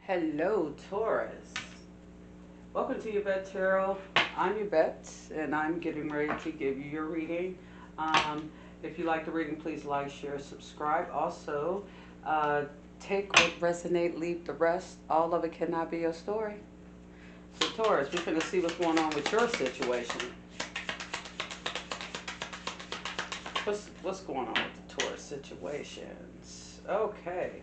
Hello, Taurus. Welcome to Yvette Tarot. I'm Yvette, and I'm getting ready to give you your reading. If you like the reading, please like, share, subscribe. Also, uh, take what resonate, leave the rest. All of it cannot be your story. So, Taurus, we're going to see what's going on with your situation. What's going on with the Taurus situations? Okay.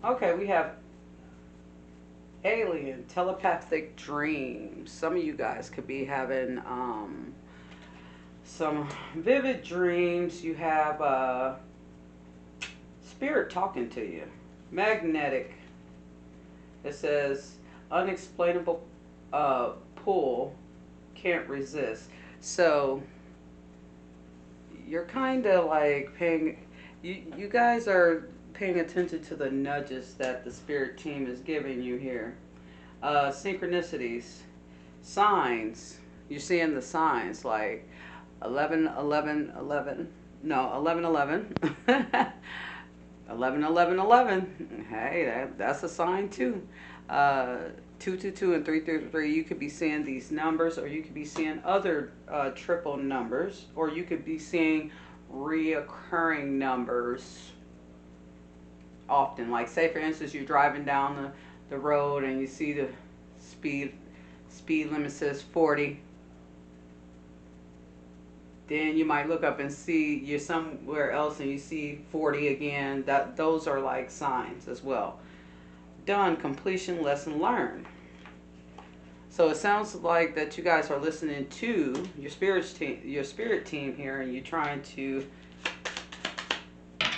Okay, we have alien telepathic dreams. Some of you guys could be having some vivid dreams. You have spirit talking to you. Magnetic. It says unexplainable pull, can't resist. So you're kind of like paying. You guys are paying attention to the nudges that the spirit team is giving you here. Synchronicities, signs. You're seeing the signs like 11, 11, 11. No, 11, 11. 11, 11, 11. Hey, that's a sign too. 2, 2, 2, and 3, 3, 3. You could be seeing these numbers, or you could be seeing other triple numbers, or you could be seeing reoccurring numbers often. Like, say for instance, you're driving down the road and you see the speed limit says 40. Then you might look up and see you're somewhere else and you see 40 again. Those are like signs as well. Done, completion, lesson learned. So it sounds like that you guys are listening to your spirit team here, and you're trying to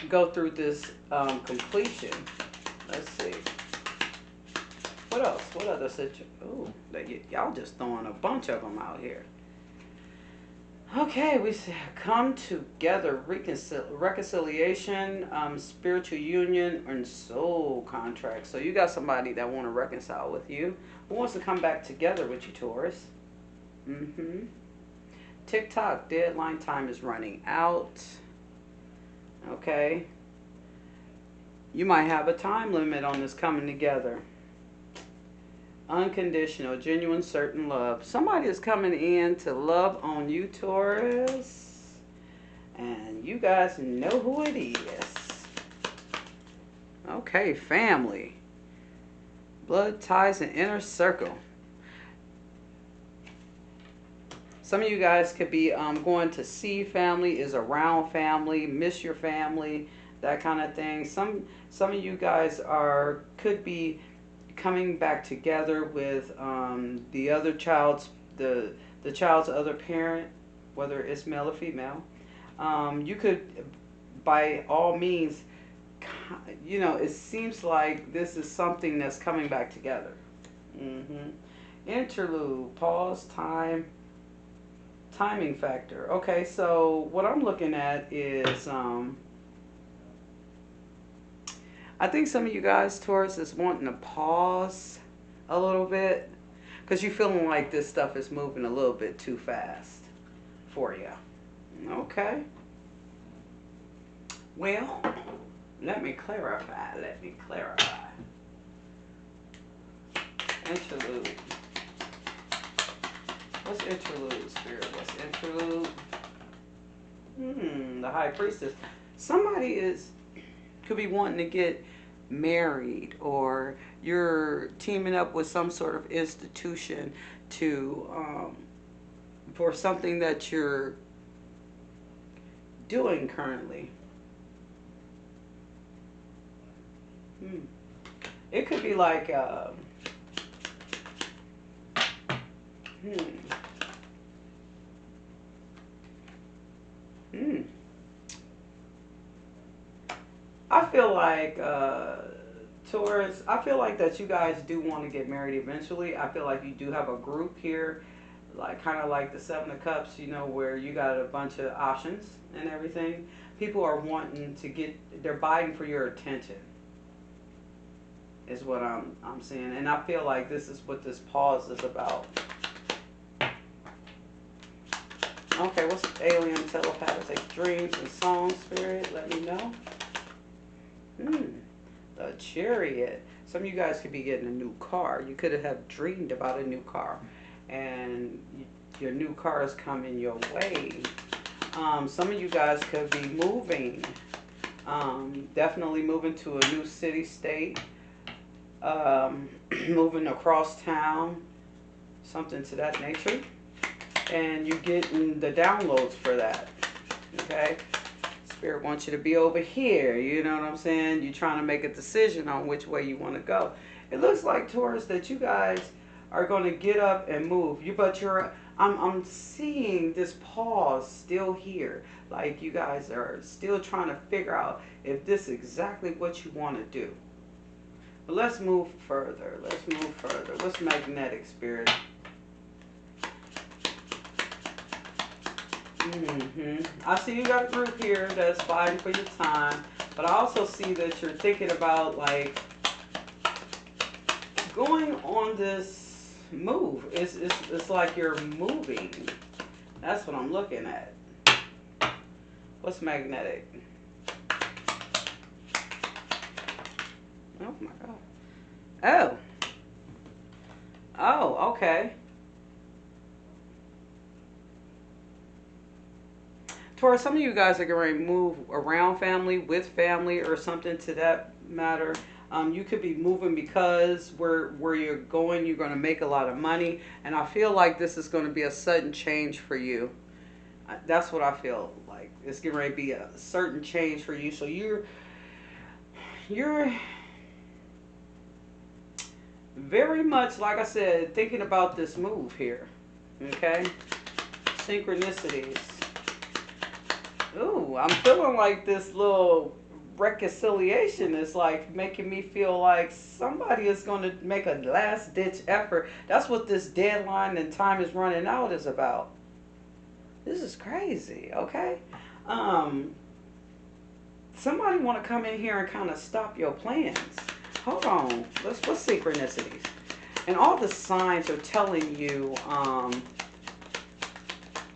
go through this completion. Let's see. What else? What other situation? Oh, y'all just throwing a bunch of them out here. Okay, we come together, reconciliation, spiritual union, and soul contract. So you got somebody that want to reconcile with you. Who wants to come back together with you, Taurus? TikTok, deadline time is running out. Okay. You might have a time limit on this coming together. Unconditional, genuine, certain love. Somebody is coming in to love on you, Taurus. And you guys know who it is. Okay, family. Blood ties and inner circle. Some of you guys could be going to see family, is around family, miss your family, that kind of thing. Some of you guys could be coming back together with the other child's the child's other parent, whether it's male or female. You could, by all means, it seems like this is something that's coming back together. Interlude, pause, timing factor. Okay, so what I'm looking at is I think some of you guys, Taurus, is wanting to pause a little bit because you're feeling like this stuff is moving a little bit too fast for you. Okay. Well, let me clarify. Interlude. What's interlude, Spirit? What's interlude? The High Priestess. Somebody could be wanting to get married, or you're teaming up with some sort of institution for something that you're doing currently. It could be like I feel like Taurus, I feel like that you guys do want to get married eventually. I feel like you do have a group here, like kind of like the Seven of Cups, where you got a bunch of options and everything. People are wanting to they're biting for your attention, is what I'm seeing. And I feel like this is what this pause is about. Okay, what's alien telepathic dreams and songs, Spirit? Let me know. Chariot. Some of you guys could be getting a new car. You could have dreamed about a new car, and your new car is coming your way. Some of you guys could be moving. Definitely moving to a new city, state. Moving across town, something to that nature. And you're getting the downloads for that. Okay? Spirit wants you to be over here. You know what I'm saying? You're trying to make a decision on which way you want to go. It looks like, Taurus, that you guys are going to get up and move. I'm seeing this pause still here. Like you guys are still trying to figure out if this is exactly what you want to do. But let's move further. Let's move further. What's magnetic, Spirit? I see you got a group here that's fighting for your time, but I also see that you're thinking about like going on this move. It's like you're moving. That's what I'm looking at. What's magnetic? Oh my God. Oh, okay. Taurus, some of you guys are going to move around family, with family, or something to that matter. You could be moving because where you're going, you're going to make a lot of money. And I feel like this is going to be a sudden change for you. That's what I feel like. It's getting ready to be a certain change for you. So you're very much, like I said, thinking about this move here. Okay? Synchronicities. Ooh, I'm feeling like this little reconciliation is like making me feel like somebody is going to make a last ditch effort. That's what this deadline and time is running out is about. This is crazy, okay? Somebody want to come in here and kind of stop your plans. Hold on. What's synchronicities? And all the signs are telling you,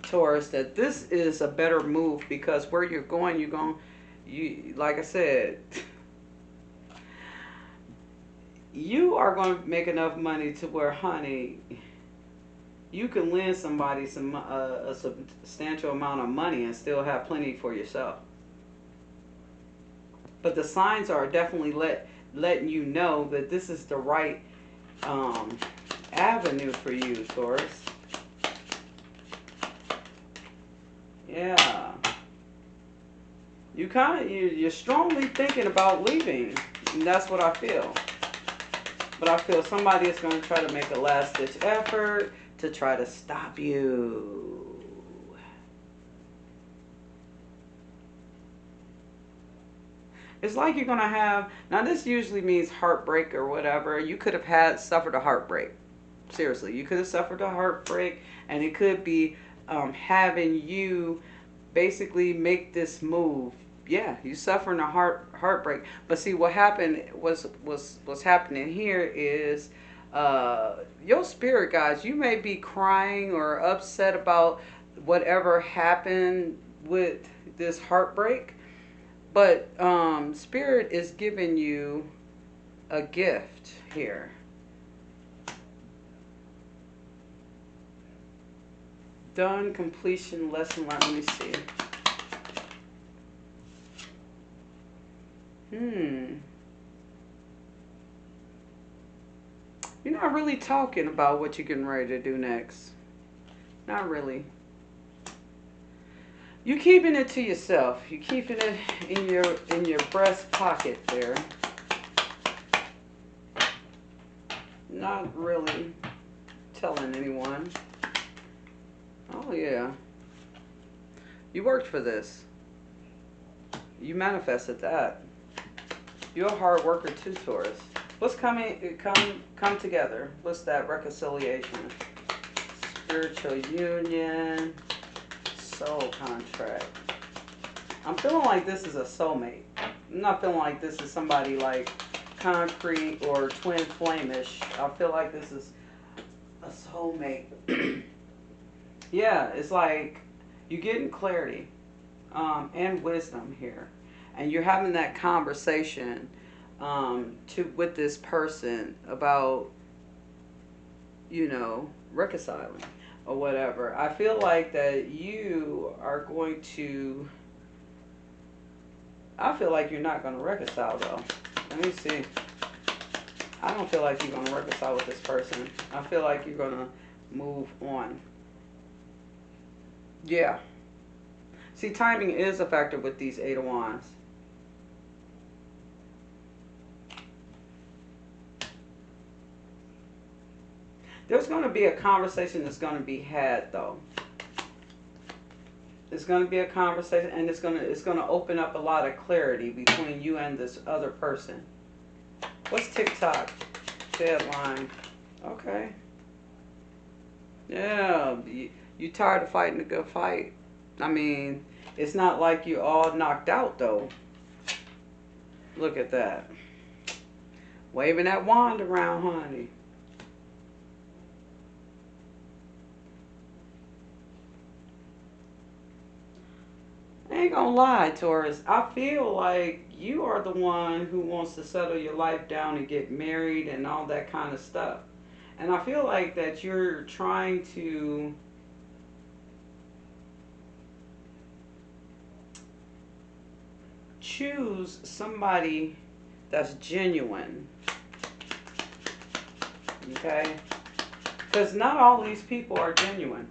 Taurus, that this is a better move because where you're going, you like I said, you are going to make enough money to where, honey, you can lend somebody a substantial amount of money and still have plenty for yourself. But the signs are definitely letting you know that this is the right avenue for you, Taurus. Yeah. You're strongly thinking about leaving. And that's what I feel. But I feel somebody is going to try to make a last ditch effort to try to stop you. It's like you're going to have, now this usually means heartbreak or whatever. You could have suffered a heartbreak. Seriously, you could have suffered a heartbreak, and it could be having you basically make this move. Yeah, you suffering a heartbreak. But see, what happened what's happening here is your spirit guides, you may be crying or upset about whatever happened with this heartbreak, but spirit is giving you a gift here. Done, completion, lesson learned. Let me see. You're not really talking about what you're getting ready to do next. Not really. You're keeping it to yourself. You're keeping it in your breast pocket there. Not really telling anyone. Oh yeah. You worked for this. You manifested that. You're a hard worker too, Taurus. What's come together? What's that? Reconciliation, spiritual union, soul contract. I'm feeling like this is a soulmate. I'm not feeling like this is somebody like concrete or twin flamish. I feel like this is a soulmate. Yeah, it's like you're getting clarity and wisdom here. And you're having that conversation to with this person about, you know, reconciling or whatever. I feel like that you are going to. I feel like you're not going to reconcile though. Let me see. I don't feel like you're going to reconcile with this person. I feel like you're going to move on. Yeah. See, timing is a factor with these Eight of Wands. There's going to be a conversation that's going to be had, though. It's going to be a conversation, and it's going to open up a lot of clarity between you and this other person. What's TikTok? Deadline. Okay. Yeah, you tired of fighting a good fight. I mean, it's not like you all knocked out, though. Look at that. Waving that wand around, honey. I ain't gonna lie, Taurus. I feel like you are the one who wants to settle your life down and get married and all that kind of stuff. And I feel like that you're trying to choose somebody that's genuine. Okay? Because not all these people are genuine.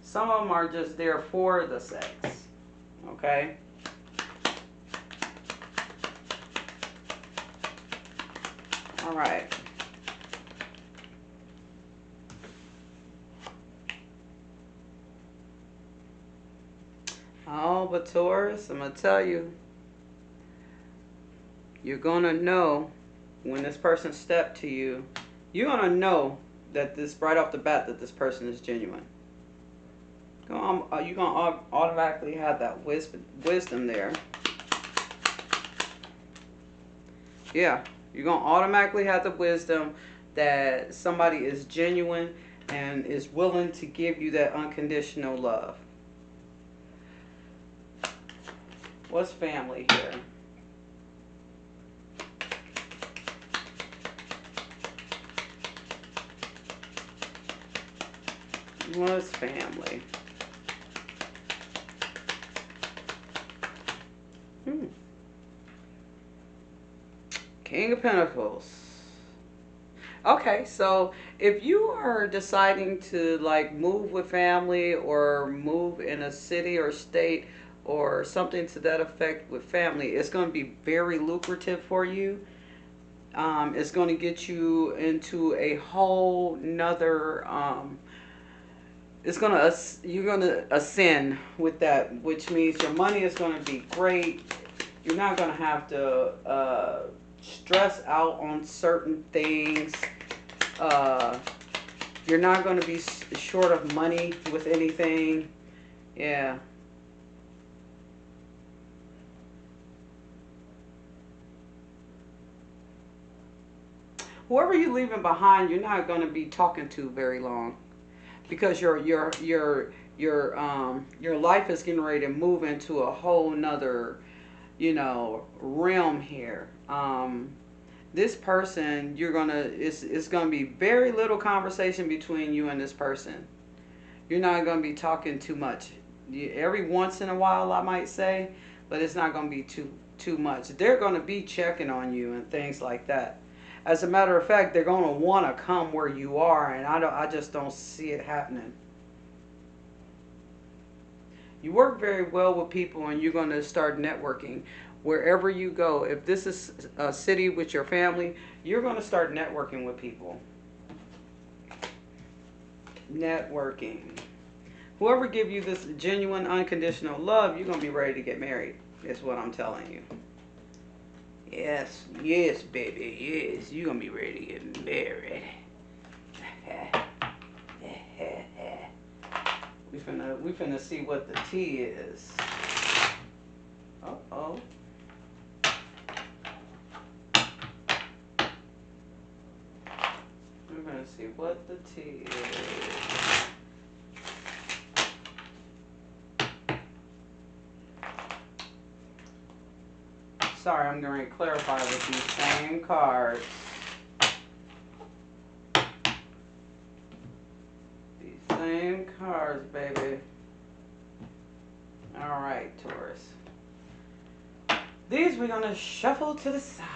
Some of them are just there for the sex. Okay? All right. Oh, but Taurus, I'm going to tell you, you're going to know when this person stepped to you, you're going to know that this, right off the bat, that this person is genuine. You're going to automatically have that wisdom there. Yeah, you're going to automatically have the wisdom that somebody is genuine and is willing to give you that unconditional love. What's family here? What's family? King of Pentacles. Okay, so if you are deciding to like move with family or move in a city or state or something to that effect with family, it's going to be very lucrative for you. It's going to get you into a whole nother, you're going to ascend with that, which means your money is going to be great. You're not going to have to stress out on certain things. You're not going to be short of money with anything. Yeah. Whoever you're leaving behind, you're not going to be talking to very long, because your life is getting ready to move into a whole nother, you know, realm here. This person, it's gonna be very little conversation between you and this person. You're not gonna be talking too much. Every once in a while, I might say, but it's not gonna be too much. They're gonna be checking on you and things like that. As a matter of fact, they're gonna want to come where you are, and I just don't see it happening. You work very well with people, and you're going to start networking wherever you go. If this is a city with your family, you're going to start networking with people. Networking. Whoever give you this genuine, unconditional love, you're going to be ready to get married, is what I'm telling you. Yes, yes, baby, yes, you're going to be ready to get married. We finna see what the tea is. Uh-oh. We're gonna see what the tea is. Sorry, I'm going to clarify with these same cards. These same cards, baby. All right, Taurus. These we're going to shuffle to the side.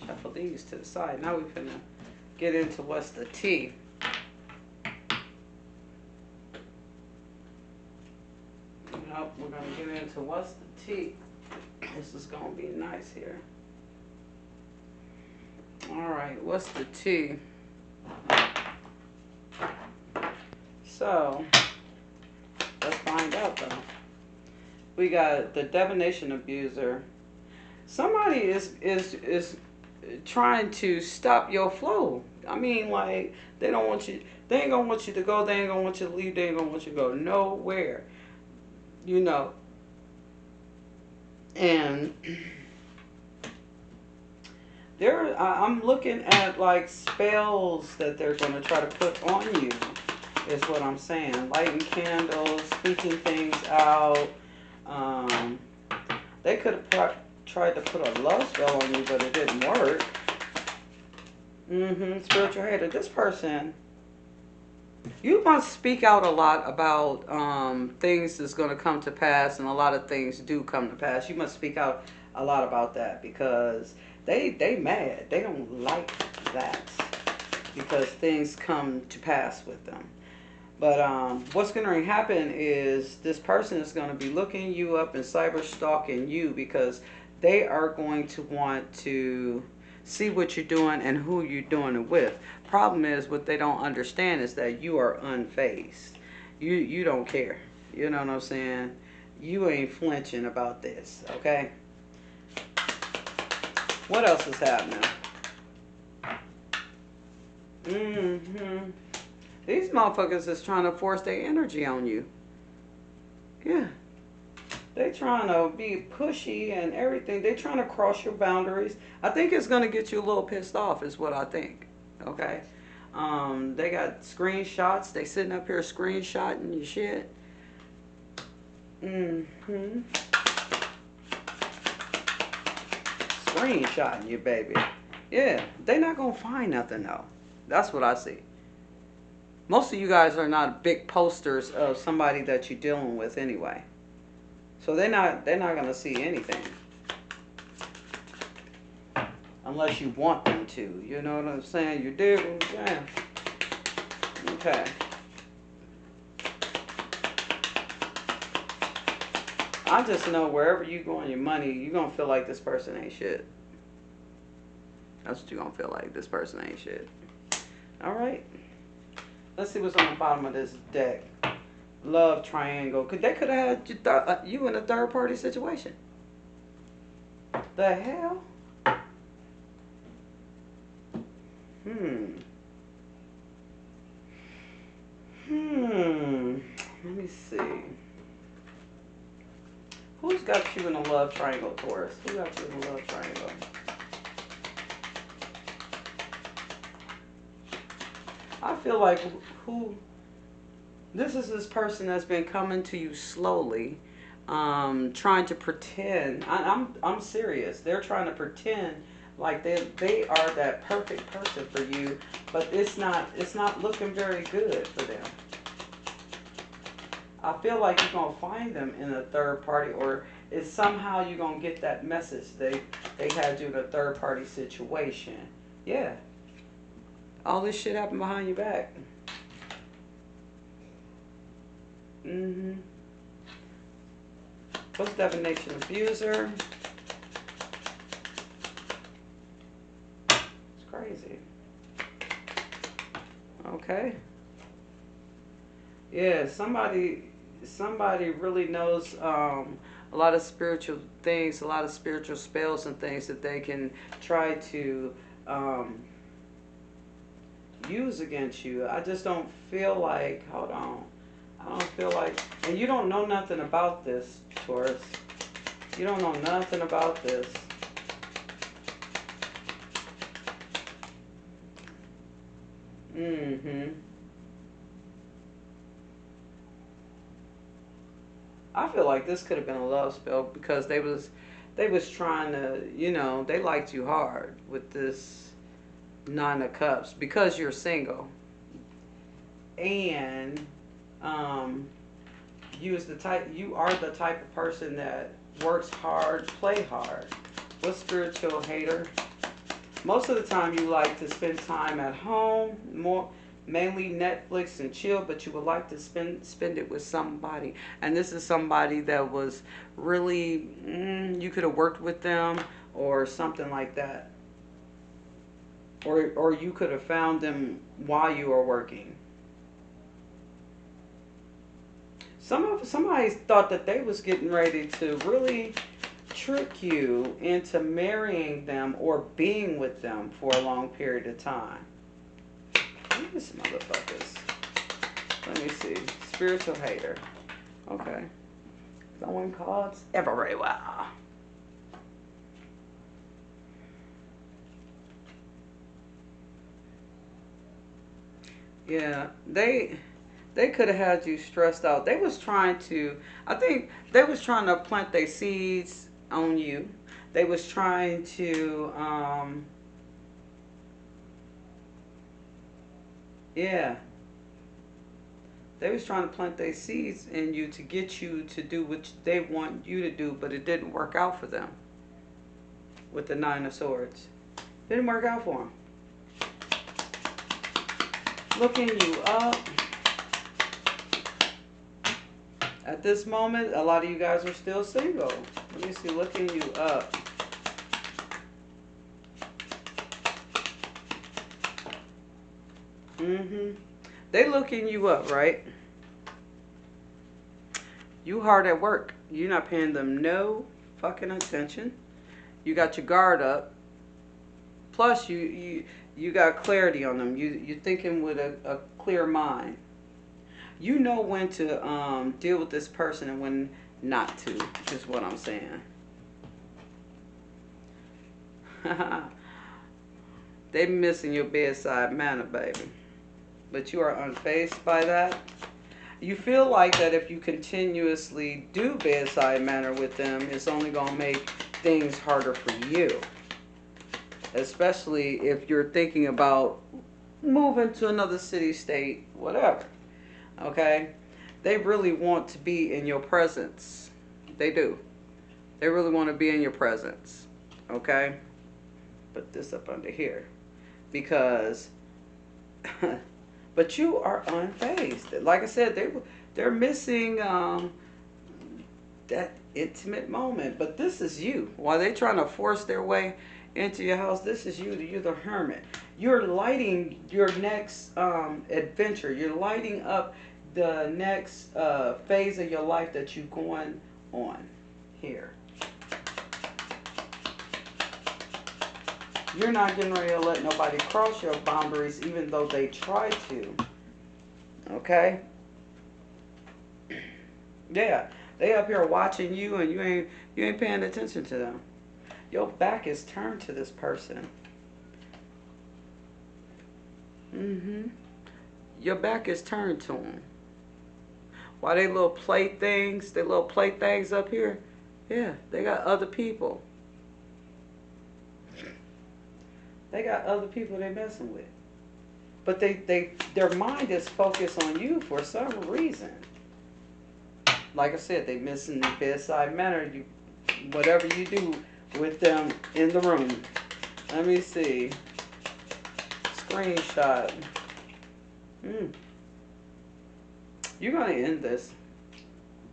Shuffle these to the side. Now we're going to get into what's the tea. Nope, we're going to get into what's the tea. This is going to be nice here. All right, what's the tea? So, let's find out though. We got the divination abuser. Somebody is trying to stop your flow. I mean, like, they don't want you, they ain't gonna want you to go, they ain't gonna want you to leave, they ain't gonna want you to go nowhere. You know. And I'm looking at like spells that they're gonna try to put on you, is what I'm saying. Lighting candles, speaking things out. They could have tried to put a love spell on you, but it didn't work. Spiritual hater. This person, you must speak out a lot about things that's going to come to pass, and a lot of things do come to pass. You must speak out a lot about that, because they mad. They don't like that, because things come to pass with them. But what's going to happen is this person is going to be looking you up and cyber stalking you, because they are going to want to see what you're doing and who you're doing it with. Problem is, what they don't understand is that you are unfazed. You don't care. You know what I'm saying? You ain't flinching about this, okay? What else is happening? These motherfuckers is trying to force their energy on you. Yeah. They trying to be pushy and everything. They trying to cross your boundaries. I think it's going to get you a little pissed off, is what I think. Okay? They got screenshots. They sitting up here screenshotting your shit. Screenshotting you, baby. Yeah. They not going to find nothing, though. That's what I see. Most of you guys are not big posters of somebody that you're dealing with anyway. So they're not gonna see anything. Unless you want them to. You know what I'm saying? You dig what I'm saying? Okay. I just know wherever you go on your money, you're gonna feel like this person ain't shit. That's what you're gonna feel like. This person ain't shit. Alright. Let's see what's on the bottom of this deck. Love triangle. They could have had you in a third party situation. The hell? Let me see. Who's got you in a love triangle, Taurus? Who got you in a love triangle? I feel like this is this person that's been coming to you slowly, trying to pretend. I'm serious. They're trying to pretend like they are that perfect person for you, but it's not looking very good for them. I feel like you're gonna find them in a third party, or it's somehow you're gonna get that message they had you in a third party situation. Yeah. All this shit happened behind your back. What's divination abuser? It's crazy. Okay. Yeah, somebody really knows a lot of spiritual things, a lot of spiritual spells and things that they can try to use against you. I just don't feel like, hold on. I don't feel like, and you don't know nothing about this, Taurus. You don't know nothing about this. I feel like this could have been a love spell because they was trying to, you know, they liked you hard with this Nine of Cups because you're single. And um you are the type of person that works hard, play hard. What's spiritual hater? Most of the time you like to spend time at home, more mainly Netflix and chill, but you would like to spend it with somebody. And this is somebody that was really you could have worked with them or something like that. Or you could have found them while you were working. Somebody thought that they was getting ready to really trick you into marrying them or being with them for a long period of time. These motherfuckers. Let me see. Spiritual hater. Okay. Throwing cards everywhere. Yeah, they could have had you stressed out. They was trying to, I think they was trying to plant their seeds on you. They was trying to, yeah, they was trying to plant their seeds in you to get you to do what they want you to do, but it didn't work out for them with the Nine of Swords. Didn't work out for them. Looking you up. At this moment, a lot of you guys are still single. Let me see, looking you up. They looking you up, right? You hard at work. You're not paying them no fucking attention. You got your guard up. Plus, you got clarity on them. You're thinking with a clear mind. You know when to deal with this person and when not to, is what I'm saying. They missing your bedside manner, baby. But you are unfazed by that. You feel like that if you continuously do bedside manner with them, it's only going to make things harder for you. Especially if you're thinking about moving to another city, state, whatever. Okay? They really want to be in your presence. They do. They really want to be in your presence. Okay? Put this up under here. Because, but you are unfazed. Like I said, they're missing that intimate moment. But this is you. While they're trying to force their way into your house, this is you. You're the hermit. You're lighting your next adventure. You're lighting up the next phase of your life that you're going on here. You're not getting ready to let nobody cross your boundaries, even though they try to. Okay? Yeah, they up here watching you, and you ain't paying attention to them. Your back is turned to this person. Your back is turned to them. Why they little playthings, up here? Yeah, they got other people. They got other people they messing with. But their mind is focused on you for some reason. Like I said, they missing the bedside manner. Whatever you do with them in the room. Let me see. Screenshot. You're going to end this.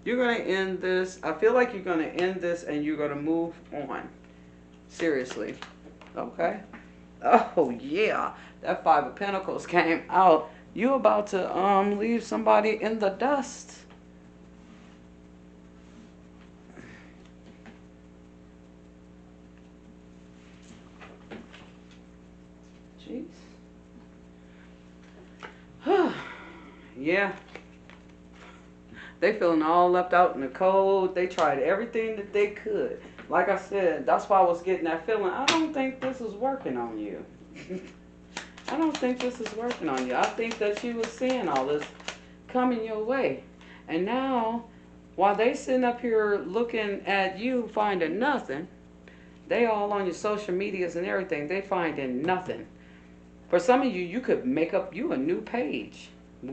You're going to end this. I feel like you're going to end this and you're going to move on. Seriously. Okay. Oh, yeah. That Five of Pentacles came out. You about to leave somebody in the dust. Jeez. Yeah. They feeling all left out in the cold. They tried everything that they could. Like I said, that's why I was getting that feeling. I don't think this is working on you. I don't think this is working on you. I think that you was seeing all this coming your way. And now While they sitting up here looking at you finding nothing, they all on your social medias and everything, they finding nothing. For some of you, you could make up you a new page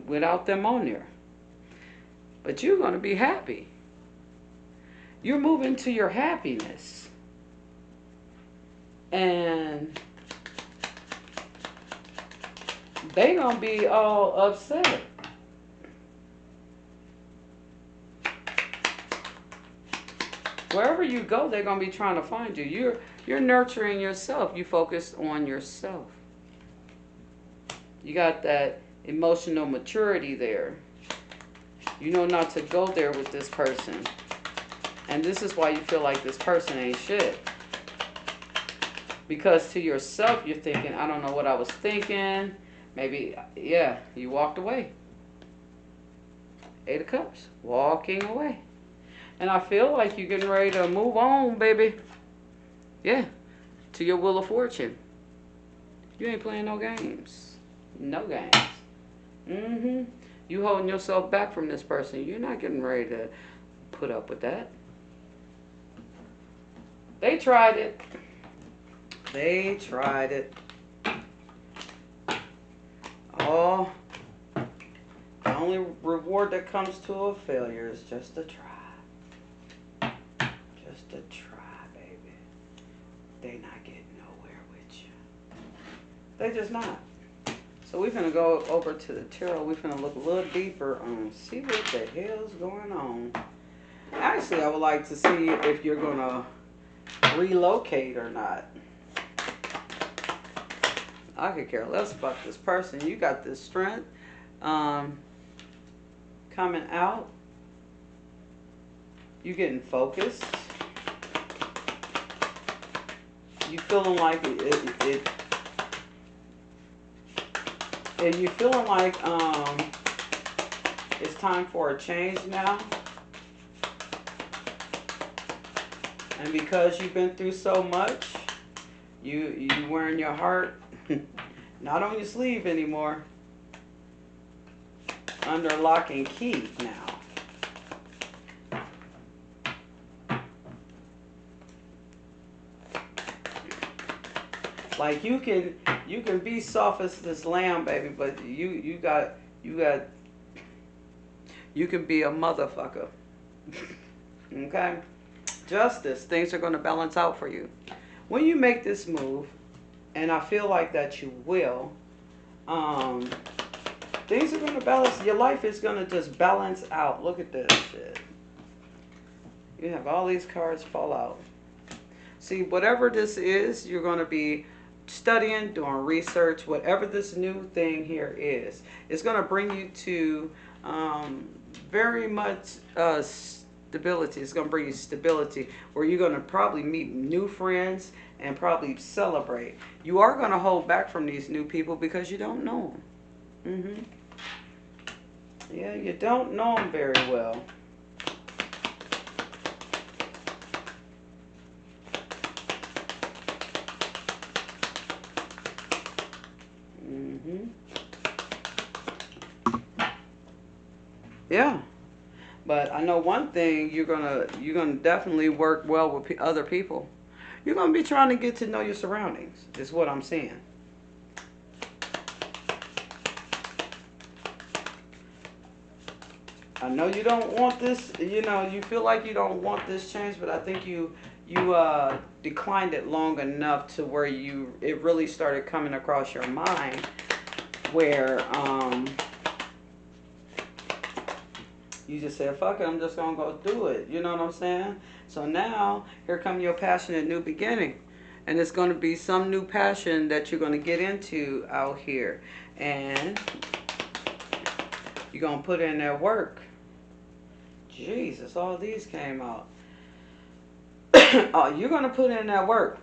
without them on there. But you're going to be happy. You're moving to your happiness. And they going to be all upset. Wherever you go, they're going to be trying to find you. You're nurturing yourself. You focus on yourself. You got that emotional maturity there. You know not to go there with this person. And this is why you feel like this person ain't shit. Because to yourself, you're thinking, I don't know what I was thinking. Maybe, yeah, you walked away. 8 of Cups, walking away. And I feel like you're getting ready to move on, baby. Yeah, to your Wheel of Fortune. You ain't playing no games. No games. Mm-hmm. You holding yourself back from this person. You're not getting ready to put up with that. They tried it. They tried it. Oh, the only reward that comes to a failure is just a try. Just a try, baby. They not getting nowhere with you. They just not. So we're going to go over to the tarot. We're going to look a little deeper on see what the hell's going on. Actually, I would like to see if you're going to relocate or not. I could care less about this person. You got this strength coming out. You getting focused. You feeling like and you feeling like it's time for a change now. And because you've been through so much, you wearing your heart not on your sleeve anymore. Under lock and key now. Like you can be soft as this lamb, baby, but you can be a motherfucker. Okay? Justice, things are going to balance out for you. When you make this move, and I feel like that you will, things are going to balance. Your life is going to just balance out. Look at this shit. You have all these cards fall out. See, whatever this is, you're going to be studying, doing research, whatever this new thing here is. It's going to bring you to very much stability. It's going to bring you stability where you're going to probably meet new friends and probably celebrate. You are going to hold back from these new people because you don't know them. Yeah, you don't know them very well. Yeah. But I know one thing, you're gonna definitely work well with other people. You're gonna be trying to get to know your surroundings, is what I'm saying. I know you don't want this, you feel like you don't want this change, but I think you declined it long enough to where it really started coming across your mind where you just said, fuck it, I'm just going to go do it. You know what I'm saying? So now, here come your passionate new beginning. And it's going to be some new passion that you're going to get into out here. And you're going to put in that work. Jesus, all these came out. Oh, you're going to put in that work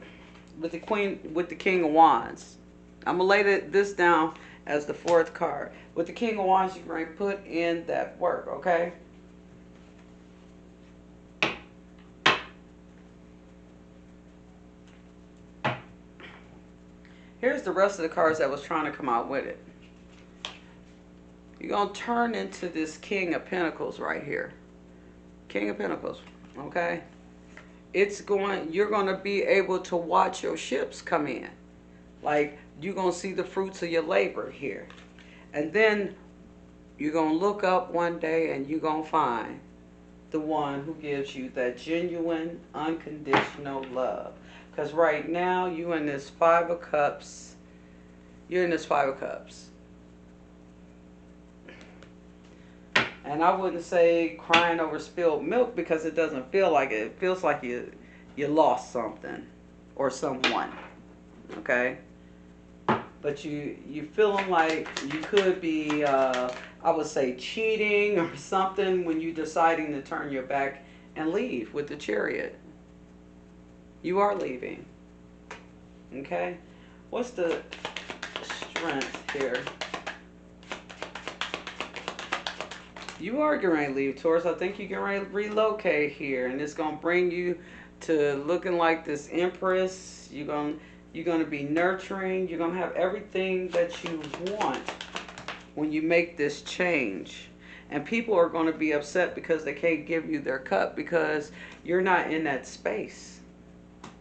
with the King of Wands. I'm going to lay this down as the 4th card. With the King of Wands, you're going to put in that work, okay? Here's the rest of the cards that was trying to come out with it. You're going to turn into this King of Pentacles right here. King of Pentacles. Okay. You're going to be able to watch your ships come in. Like, you're going to see the fruits of your labor here. And then you're going to look up one day and you're going to find the one who gives you that genuine, unconditional love. Because right now, you're in this Five of Cups. You're in this Five of Cups. And I wouldn't say crying over spilled milk, because it doesn't feel like it. It feels like you lost something or someone. Okay? But you feeling like you could be, I would say, cheating or something when you're deciding to turn your back and leave with the Chariot. You are leaving. Okay? What's the strength here? You are getting ready to leave, Taurus. I think you're getting ready to relocate here, and it's going to bring you to looking like this Empress. You're going to be nurturing. You're going to have everything that you want when you make this change. And people are going to be upset because they can't give you their cup, because you're not in that space.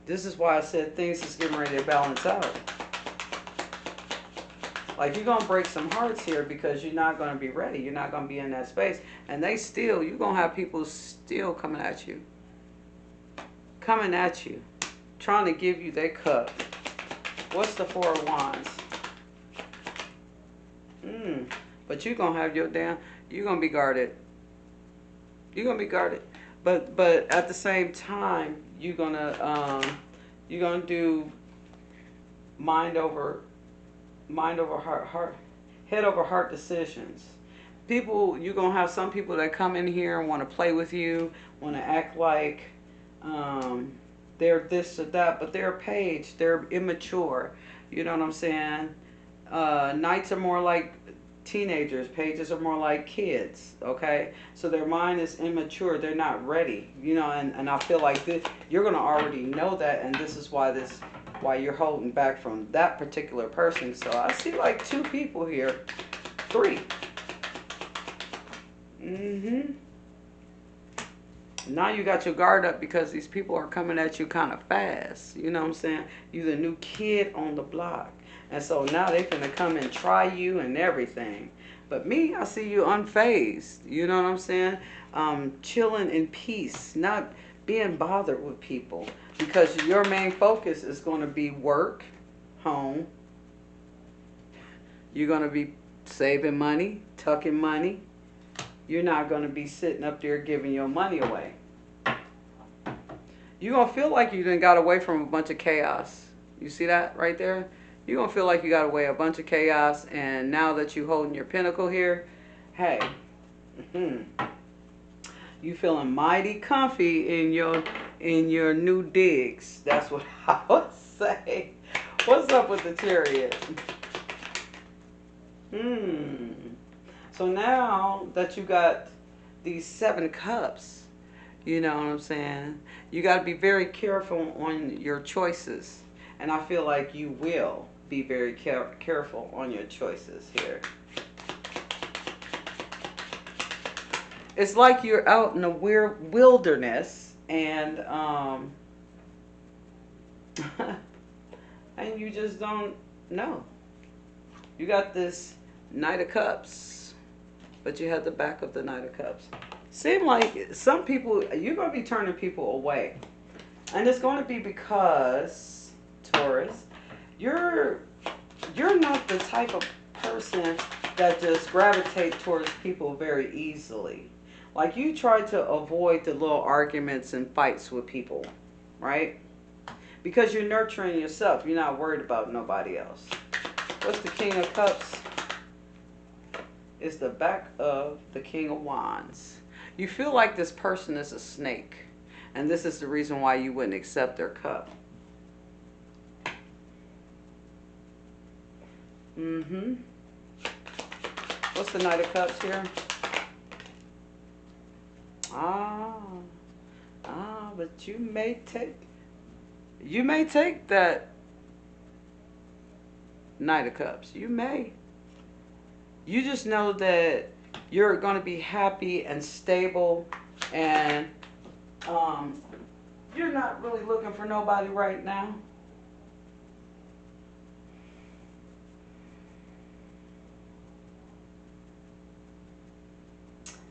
This is why I said things is getting ready to balance out. Like, you're going to break some hearts here because you're not going to be ready. You're not going to be in that space. And you're going to have people still coming at you. Coming at you. Trying to give you their cup. What's the Four of Wands? But you're going to have you're going to be guarded. You're going to be guarded. But at the same time, you're going to do mind over heart, head over heart decisions. You're going to have some people that come in here and want to play with you, want to act like they're this or that, but they're a page. They're immature. You know what I'm saying? Knights are more like teenagers. Pages are more like kids. Okay? So their mind is immature. They're not ready. You know, and I feel like you're going to already know that, and this is why you're holding back from that particular person. So I see like 2 people here. 3. Now you got your guard up because these people are coming at you kind of fast. You know what I'm saying? You're the new kid on the block. And so now they're going to come and try you and everything. But me, I see you unfazed. You know what I'm saying? Chilling in peace. Not being bothered with people. Because your main focus is going to be work, home. You're going to be saving money, tucking money. You're not going to be sitting up there giving your money away. You're going to feel like you done got away from a bunch of chaos. You see that right there? You're going to feel like you got away a bunch of chaos, and now that you're holding your pinnacle here, hey, you feeling mighty comfy in your new digs. That's what I would say. What's up with the Chariot? So now that you got these 7 cups, you know what I'm saying? You got to be very careful on your choices. And I feel like you will be very careful on your choices here. It's like you're out in a weird wilderness, and and you just don't know. You got this Knight of Cups, but you have the back of the Knight of Cups. Seem like some people, you're going to be turning people away. And it's going to be because, Taurus, you're not the type of person that just gravitate towards people very easily. Like, you try to avoid the little arguments and fights with people, right? Because you're nurturing yourself. You're not worried about nobody else. What's the King of Cups? It's the back of the King of Wands. You feel like this person is a snake. And this is the reason why you wouldn't accept their cup. What's the Knight of Cups here? But you may take that Knight of Cups. You may. You just know that you're going to be happy and stable And you're not really looking for nobody right now.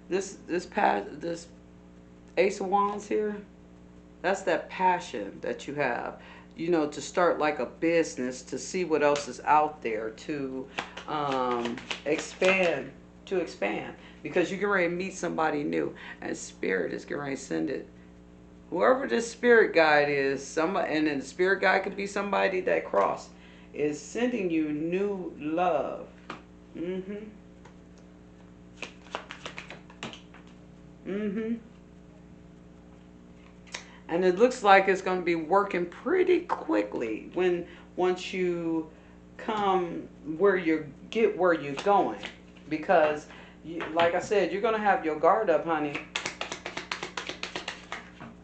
This Ace of Wands here, that's that passion that you have, you know, to start like a business, to see what else is out there, expand, to expand, because you can ready to meet somebody new, and Spirit is getting ready to send it. Whoever this spirit guide is, somebody, and then the spirit guide could be somebody that crossed, is sending you new love. Mm-hmm. Mm-hmm. And it looks like it's going to be working pretty quickly when once you come where you get where you're going, because you, like I said, you're going to have your guard up, honey,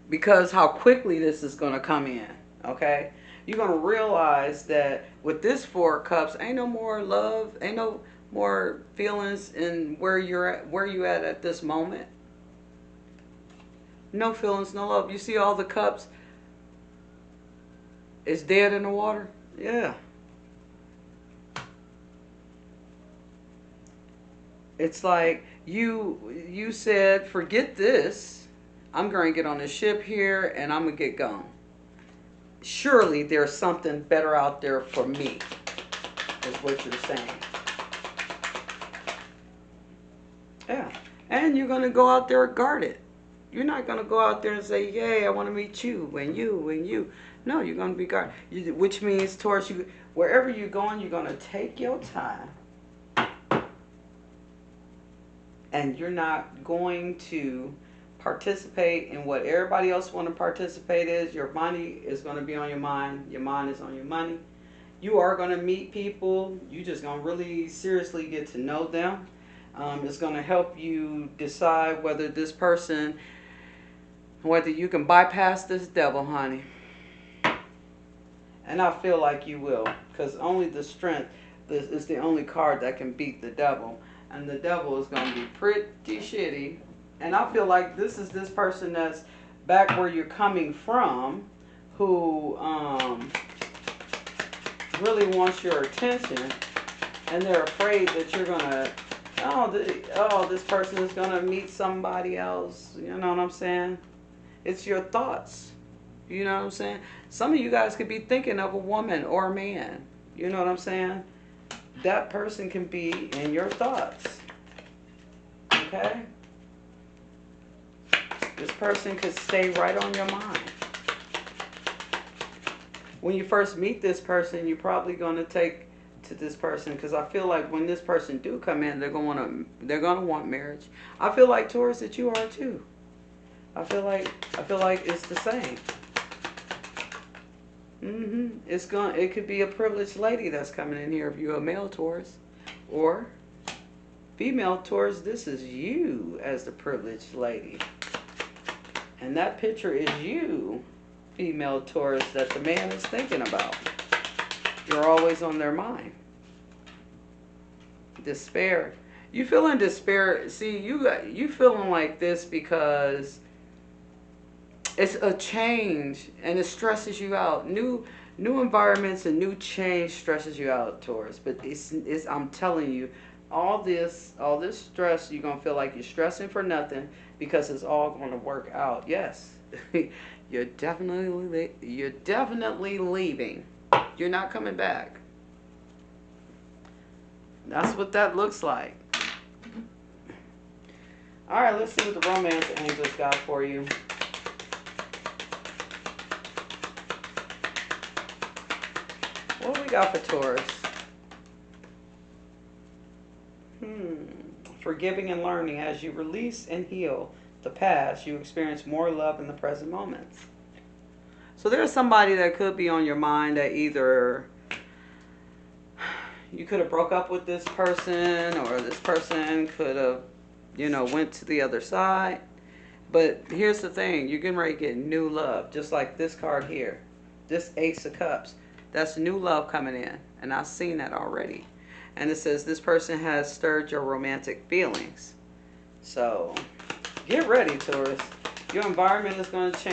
because how quickly this is going to come in. Okay, you're going to realize that with this Four of Cups, ain't no more love, ain't no more feelings in where you're at, where you at this moment. No feelings, no love. You see all the cups is dead in the water. Yeah. It's like you said, forget this. I'm going to get on the ship here and I'm going to get gone. Surely there's something better out there for me, is what you're saying. Yeah. And you're going to go out there guarded. You're not going to go out there and say, yay, I want to meet you and you and you. No, you're going to be guarded. Which means, Taurus, you, wherever you're going, you're going to take your time. And you're not going to participate in what everybody else want to participate is. Your money is going to be on your mind. Your mind is on your money. You are going to meet people. You just going to really seriously get to know them. It's going to help you decide whether this person, whether you can bypass this devil, honey. And I feel like you will, because only the strength is the only card that can beat the devil. And the devil is going to be pretty shitty. And I feel like this is this person that's back where you're coming from, who really wants your attention, and they're afraid that you're going to, this person is going to meet somebody else. You know what I'm saying? It's your thoughts. You know what I'm saying? Some of you guys could be thinking of a woman or a man. You know what I'm saying? That person can be in your thoughts. Okay? This person could stay right on your mind. When you first meet this person, you're probably going to take to this person, because I feel like when this person do come in, they're going to want marriage. I feel like, Taurus, that you are too. I feel like it's the same. It could be a privileged lady that's coming in here if you're a male Taurus, or female Taurus. This is you as the privileged lady, and that picture is you, female Taurus, that the man is thinking about. You're always on their mind. Despair. You feeling despair? See, you feeling like this because it's a change and it stresses you out. New environments and new change stresses you out, Taurus. But it's I'm telling you, all this stress, you're gonna feel like you're stressing for nothing, because it's all gonna work out. Yes, you're definitely leaving. You're not coming back. That's what that looks like. All right, let's see what the romance angels got for you. What we got for Taurus? Forgiving and learning. As you release and heal the past, you experience more love in the present moments. So there's somebody that could be on your mind, that either you could have broke up with this person, or this person could have, went to the other side. But here's the thing. You're getting ready to get new love. Just like this card here. This Ace of Cups. That's new love coming in. And I've seen that already. And it says this person has stirred your romantic feelings. So Get ready, Taurus. Your environment is going to change.